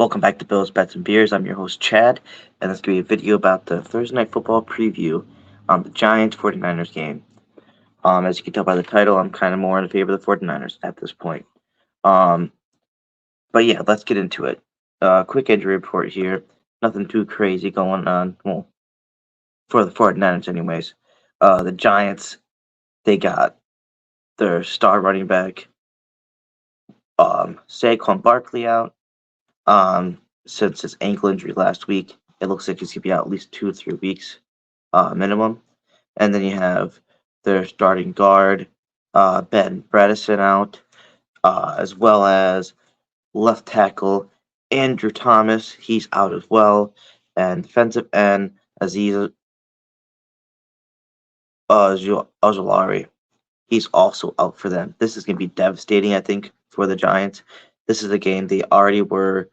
Welcome back to Bills, Bets, and Beers. I'm your host, Chad, and this is going to be a video about the Thursday Night Football preview on the Giants 49ers game. As you can tell by the title, I'm kind of more in favor of the 49ers at this point. Um, but yeah, let's get into it. Quick injury report here. Nothing too crazy going on, well, for the 49ers anyways. The Giants, they got their star running back, Saquon Barkley out. Since his ankle injury last week, it looks like he's going to be out at least 2 or 3 weeks minimum. And then you have their starting guard, Ben Bredesen out, as well as left tackle Andrew Thomas. He's out as well. And defensive end Aziz Ojulari. He's also out for them. This is going to be devastating, I think, for the Giants. This is a game they already were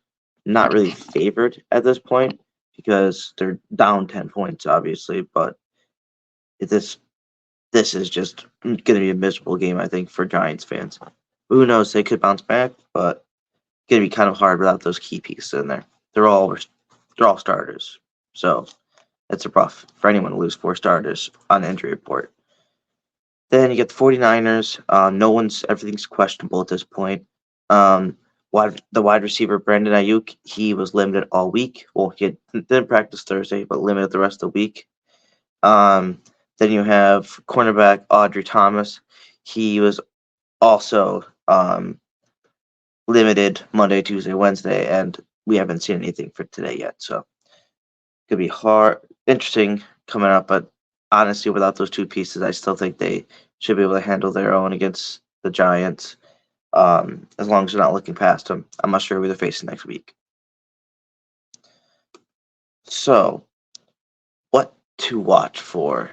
not really favored at this point because they're down 10 points, obviously. But this is just going to be a miserable game, I think, for Giants fans. Who knows? They could bounce back, but it's going to be kind of hard without those key pieces in there. They're all starters, so it's rough for anyone to lose 4 starters on the injury report. Then you get the 49ers. Everything's questionable at this point. The wide receiver, Brandon Ayuk, he was limited all week. Well, he didn't practice Thursday, but limited the rest of the week. Then you have cornerback Audrey Thomas. He was also limited Monday, Tuesday, Wednesday, and we haven't seen anything for today yet. So it could be interesting coming up, but honestly, without those 2 pieces, I still think they should be able to handle their own against the Giants, as long as they're not looking past them. I'm not sure who they're facing next week. So, what to watch for?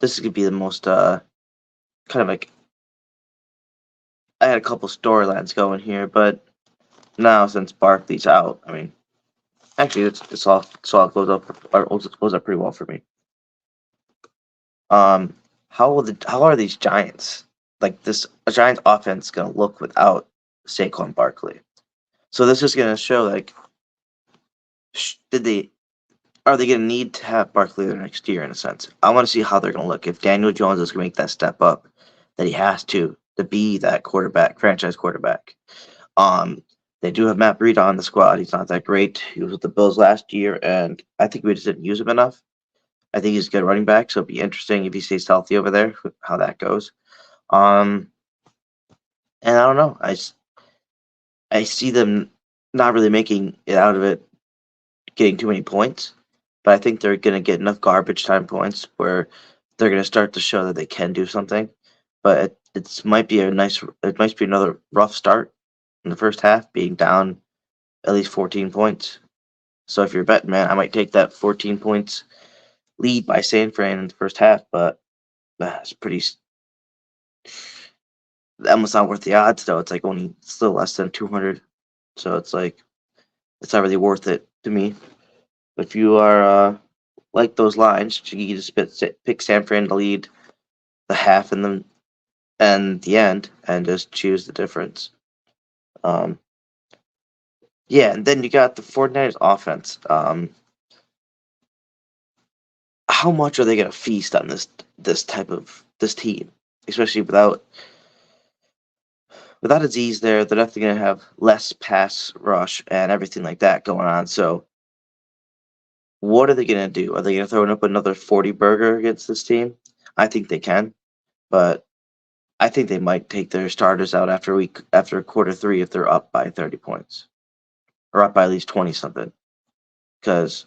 This is going to be the most kind of like, I had a couple storylines going here, but now since Barkley's out, I mean, actually, it's all goes up pretty well for me. How are these Giants, like this Giants offense, gonna look without Saquon Barkley? So this is gonna show like, are they gonna need to have Barkley there next year in a sense? I want to see how they're gonna look if Daniel Jones is gonna make that step up that he has to be that franchise quarterback. They do have Matt Breida on the squad. He's not that great. He was with the Bills last year, and I think we just didn't use him enough. I think he's a good running back, so it'd be interesting if he stays healthy over there, how that goes. And I don't know. I see them not really making it out of it, getting too many points, but I think they're going to get enough garbage time points where they're going to start to show that they can do something. But it might be another rough start in the first half, being down at least 14 points. So if you're a betting man, I might take that 14 points lead by San Fran in the first half, but that's almost not worth the odds, though. It's like only still less than 200, so it's like it's not really worth it to me. If you are like those lines, you just pick San Fran to lead the half and the end, and just choose the difference. Yeah, and then you got the 49ers offense. How much are they going to feast on this team, especially without Aziz there? They're definitely going to have less pass rush and everything like that going on. So, what are they going to do? Are they going to throw up another 40 burger against this team? I think they can, but I think they might take their starters out after quarter 3 if they're up by 30 points or up by at least 20 something. Because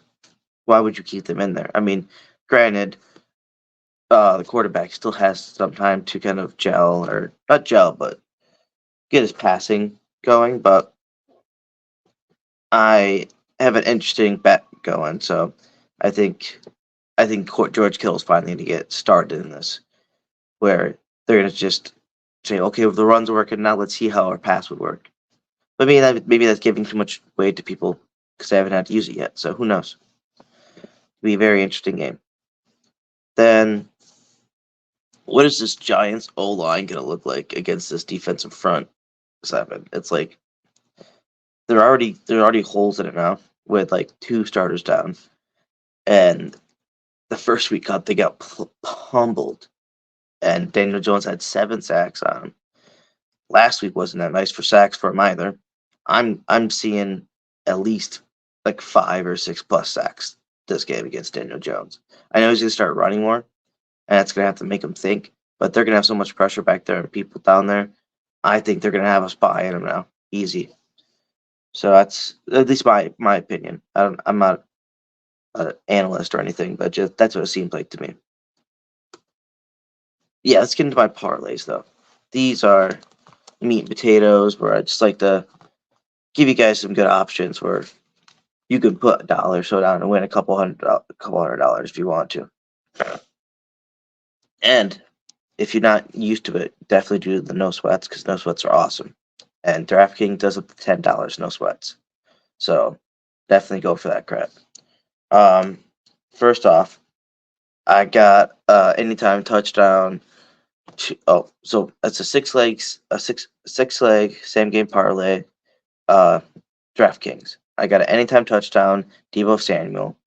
why would you keep them in there? I mean, granted, the quarterback still has some time to kind of gel, or not gel, but get his passing going. But I have an interesting bet going, so I think George Kittle's finally going to get started in this, where they're going to just say, okay, well, the run's working now. Let's see how our pass would work. But maybe that's giving too much weight to people because they haven't had to use it yet. So who knows? It'll be a very interesting game. Then, what is this Giants O-line going to look like against this defensive front 7? It's like there are already holes in it now with like 2 starters down, and the first week up they got pummeled, and Daniel Jones had 7 sacks on him. Last week wasn't that nice for sacks for him either. I'm seeing at least like 5 or 6 plus sacks this game against Daniel Jones. I know he's gonna start running more, and that's gonna have to make him think. But they're gonna have so much pressure back there and people down there. I think they're gonna have us buy in him now, easy. So that's at least my opinion. I'm not an analyst or anything, but just that's what it seems like to me. Yeah, let's get into my parlays though. These are meat and potatoes, where I just like to give you guys some good options where you can put $1 or so down and win a couple hundred dollars if you want to. And if you're not used to it, definitely do the no sweats, because no sweats are awesome. And DraftKings does up to $10 no sweats. So definitely go for that crap. First off, I got anytime touchdown. So it's a six leg same game parlay. DraftKings. I got an anytime touchdown, Deebo Samuel,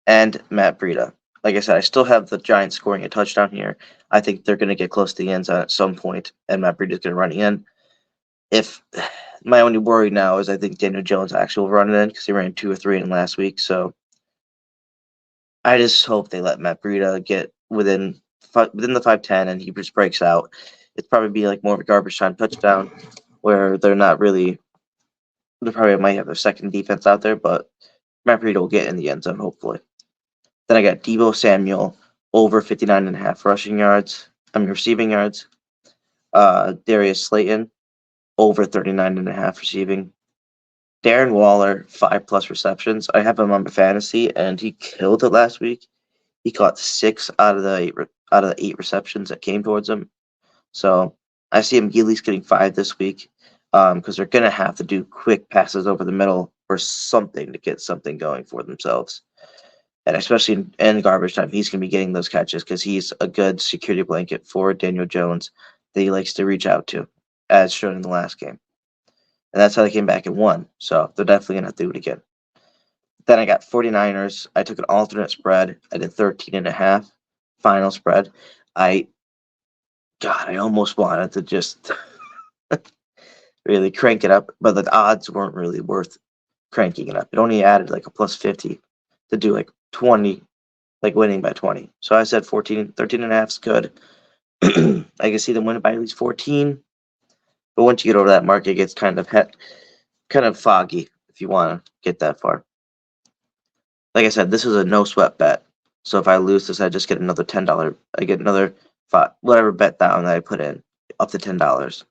and Matt Breida. Like I said, I still have the Giants scoring a touchdown here. I think they're going to get close to the end zone at some point, and Matt Breida is going to run in. If my only worry now is I think Daniel Jones actually will run it in, because he ran 2 or 3 in last week. So I just hope they let Matt Breida get within the 5-10 and he just breaks out. It's probably be like more of a garbage time touchdown where they probably might have their second defense out there, but Matt Breida will get in the end zone, hopefully. Then I got Deebo Samuel over 59.5 receiving yards. Darius Slayton over 39.5 receiving. Darren Waller 5+ receptions. I have him on my fantasy, and he killed it last week. He caught 6 out of the 8 receptions that came towards him. So I see him at least getting 5 this week, because they're gonna have to do quick passes over the middle or something to get something going for themselves. And especially in garbage time, he's going to be getting those catches because he's a good security blanket for Daniel Jones that he likes to reach out to, as shown in the last game. And that's how they came back and won. So they're definitely going to have to do it again. Then I got 49ers. I took an alternate spread. I did 13.5 final spread. I almost wanted to just really crank it up, but the odds weren't really worth cranking it up. It only added like a +50 to do like 20, like winning by 20. So I said 13.5 is good. I can see them winning by at least 14. But once you get over that mark, it gets kind of foggy if you want to get that far. Like I said, this is a no sweat bet. So if I lose this, I just get another $10. I get another whatever bet down that I put in, up to $10.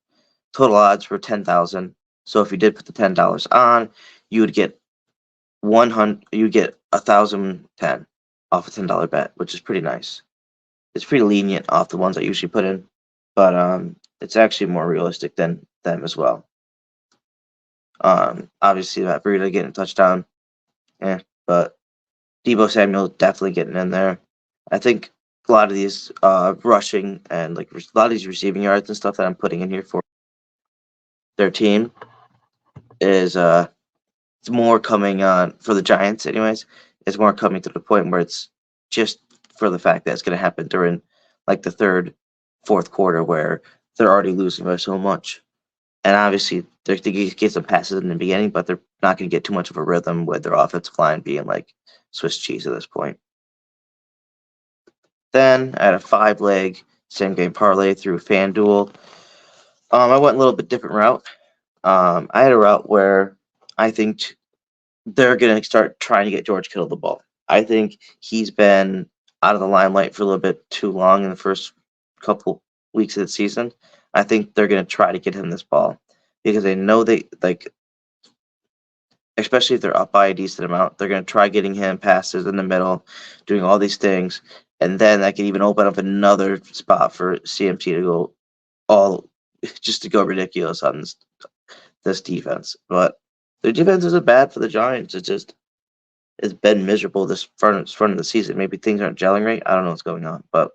Total odds were 10,000. So if you did put the $10 on, you would get 1,010 off a $10 bet, which is pretty nice. It's pretty lenient off the ones I usually put in, but it's actually more realistic than them as well. Obviously Matt Breida getting a touchdown, but Deebo Samuel definitely getting in there. I think a lot of these rushing and like a lot of these receiving yards and stuff that I'm putting in here for their team is it's more coming on for the Giants anyways. It's more coming to the point where it's just for the fact that it's going to happen during like the third, fourth quarter where they're already losing by so much. And obviously they get some passes in the beginning, but they're not going to get too much of a rhythm with their offensive line being like Swiss cheese at this point. Then I had a 5-leg same game parlay through FanDuel. I went a little bit different route. I had a route where I think they're going to start trying to get George Kittle the ball. I think he's been out of the limelight for a little bit too long in the first couple weeks of the season. I think they're going to try to get him this ball because they know especially if they're up by a decent amount, they're going to try getting him passes in the middle, doing all these things, and then that can even open up another spot for CMC to go ridiculous on this defense. But their defense isn't bad for the Giants. It's been miserable this front of the season. Maybe things aren't gelling right. I don't know what's going on. But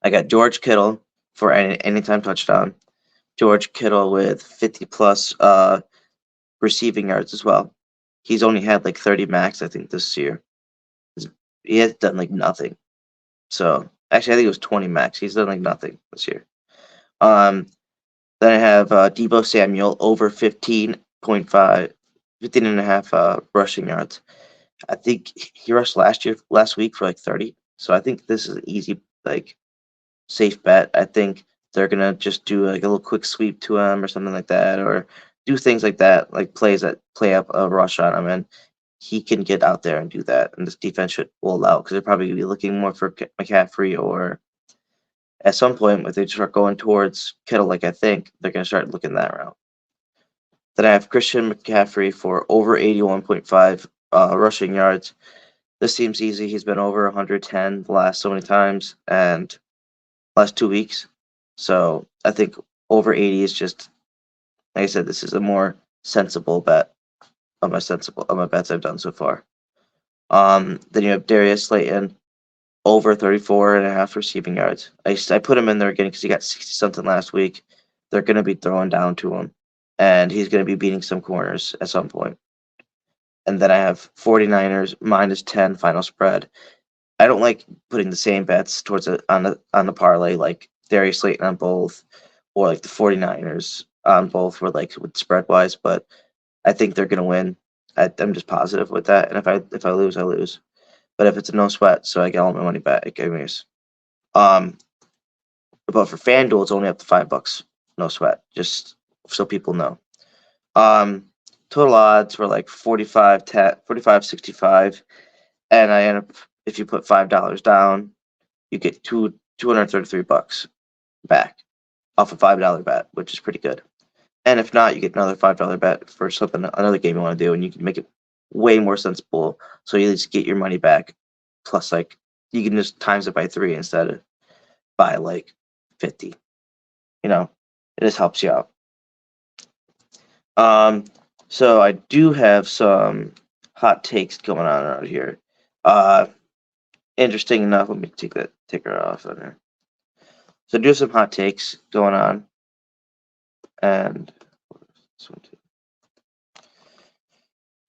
I got George Kittle for anytime touchdown. George Kittle with 50+ receiving yards as well. He's only had like 30 max, I think, this year. He has done like nothing. So actually, I think it was 20 max. He's done like nothing this year. Then I have Debo Samuel over 15.5, 15 and a half rushing yards. I think he rushed last week for like 30. So I think this is an easy, like, safe bet. I think they're gonna just do like a little quick sweep to him or something like that, or do things like that, like plays that play up a rush on him, and he can get out there and do that. And this defense will allow, because they're probably gonna be looking more for McCaffrey, or at some point if they start going towards Kittle, like I think they're gonna start looking that route. Then I have Christian McCaffrey for over 81.5 rushing yards. This seems easy. He's been over 110 the last so many times, and last 2 weeks. So I think over 80 is just, like I said, this is a more sensible bet of my bets I've done so far. Then you have Darius Slayton over 34 and a half receiving yards. I put him in there again because he got 60 something last week. They're going to be throwing down to him, and he's going to be beating some corners at some point. And then I have 49ers minus 10 final spread. I don't like putting the same bets towards on the parlay, like Darius Slayton on both, or like the 49ers on both, or like with spread wise. But I think they're gonna win. I'm just positive with that. And if I lose, I lose. But if it's a no sweat, so I get all my money back. Anyways, but for FanDuel, it's only up to $5, no sweat. Just so people know. Total odds were like 45, 65, and I end up, if you put $5 down, you get $233 back off a $5 bet, which is pretty good. And if not, you get another $5 bet for another game you want to do, and you can make it way more sensible. So you at least get your money back. Plus, like, you can just times it by 3 instead of by like 50. It just helps you out. So I do have some hot takes going on around here. Interesting enough, let me take that ticker off on there. So do some hot takes going on, and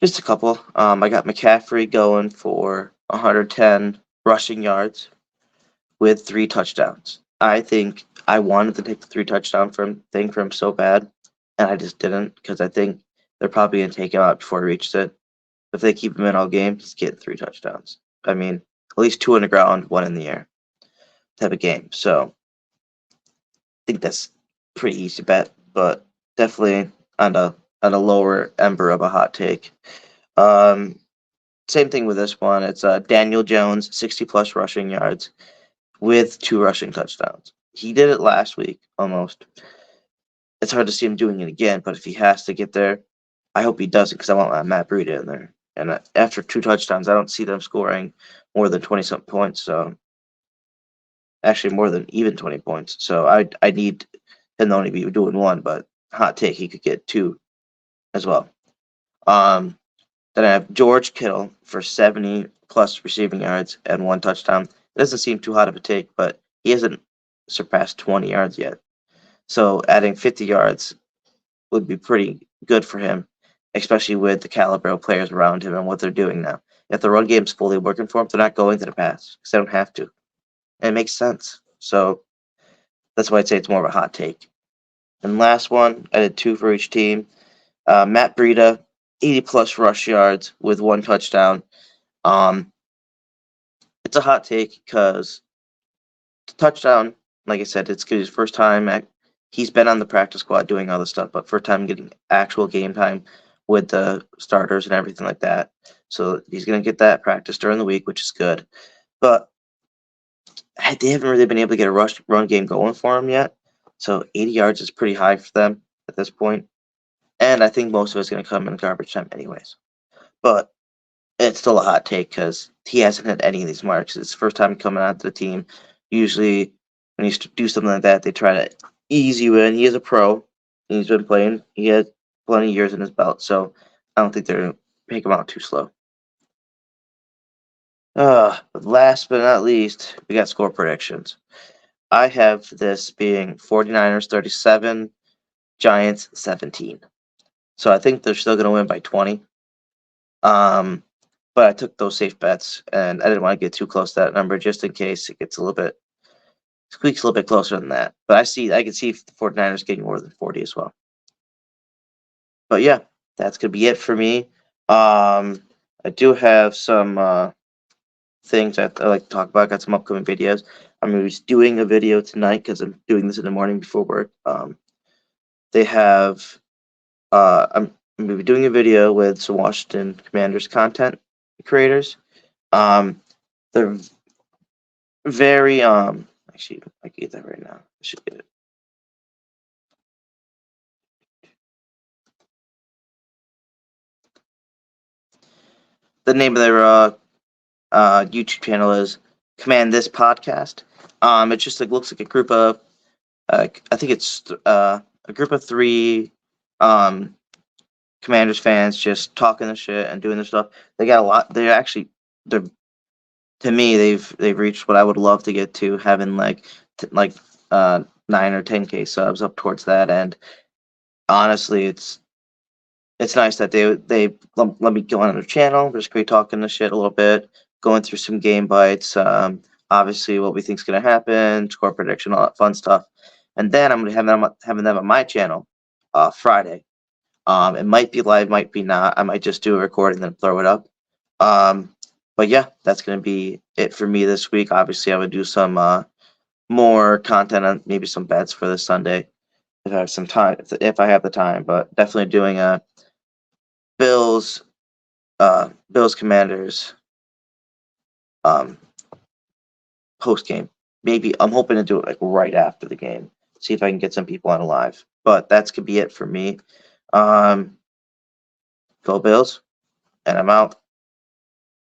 just a couple. I got McCaffrey going for 110 rushing yards with 3 touchdowns. I think I wanted to take the 3 touchdown thing for him so bad, and I just didn't, because I think they're probably gonna take him out before he reaches it. If they keep him in all game, he's getting 3 touchdowns. I mean, at least 2 on the ground, 1 in the air type of game. So I think that's pretty easy bet, but definitely on a lower ember of a hot take. Same thing with this one. It's Daniel Jones, 60 plus rushing yards with 2 rushing touchdowns. He did it last week almost. It's hard to see him doing it again, but if he has to get there, I hope he does it, because I want Matt Breida in there. And after 2 touchdowns, I don't see them scoring more than 20-something points. So actually more than even 20 points. So I need him to only be doing 1, but hot take, he could get 2 as well. Then I have George Kittle for 70 plus receiving yards and 1 touchdown. It doesn't seem too hot of a take, but he hasn't surpassed 20 yards yet. So adding 50 yards would be pretty good for him, especially with the caliber of players around him and what they're doing now. If the run game's fully working for him, they're not going to the pass, because they don't have to. And it makes sense. So that's why I'd say it's more of a hot take. And last one, I did 2 for each team. Matt Breida, 80 plus rush yards with 1 touchdown. It's a hot take because the touchdown, like I said, it's his first time. He's been on the practice squad doing all this stuff, but first time getting actual game time with the starters and everything like that. So he's going to get that practice during the week, which is good. But they haven't really been able to get a run game going for him yet. So 80 yards is pretty high for them at this point. And I think most of it's going to come in garbage time anyways. But it's still a hot take because he hasn't hit any of these marks. It's his first time coming out to the team. Usually when you do something like that, they try to ease you in. He is a pro. He's been playing. He has plenty of years in his belt. So I don't think they're going to make him out too slow. Last but not least, we got score predictions. I have this being 49ers 37, Giants 17. So I think they're still going to win by 20. But I took those safe bets, and I didn't want to get too close to that number just in case it gets squeaks a little bit closer than that. But I can see the 49ers getting more than 40 as well. But yeah, that's going to be it for me. I do have some things that I like to talk about. I got some upcoming videos. I'm going to be doing a video tonight because I'm doing this in the morning before work. They have I'm going to be doing a video with some Washington Commanders content creators. They're very actually I can get that right now. I should get it. The name of their YouTube channel is Command This Podcast. It just looks like a group of I think it's a group of 3 Commanders fans just talking the shit and doing their stuff. They got a lot. They're to me they've reached what I would love to get to, having like 9 or 10K subs, up towards that. And honestly, it's nice that they let me go on their channel. Just great talking the shit a little bit, going through some game bites. Obviously, what we think is going to happen, score prediction, all that fun stuff. And then I'm going to have having them on my channel Friday. It might be live, might be not. I might just do a recording and then throw it up. But yeah, that's going to be it for me this week. Obviously, I would do some more content on maybe some bets for this Sunday if I have some time, if I have the time. But definitely doing a Bills Commanders post game. Maybe I'm hoping to do it like right after the game. See if I can get some people on live. But that's gonna be it for me. Go Bills, and I'm out.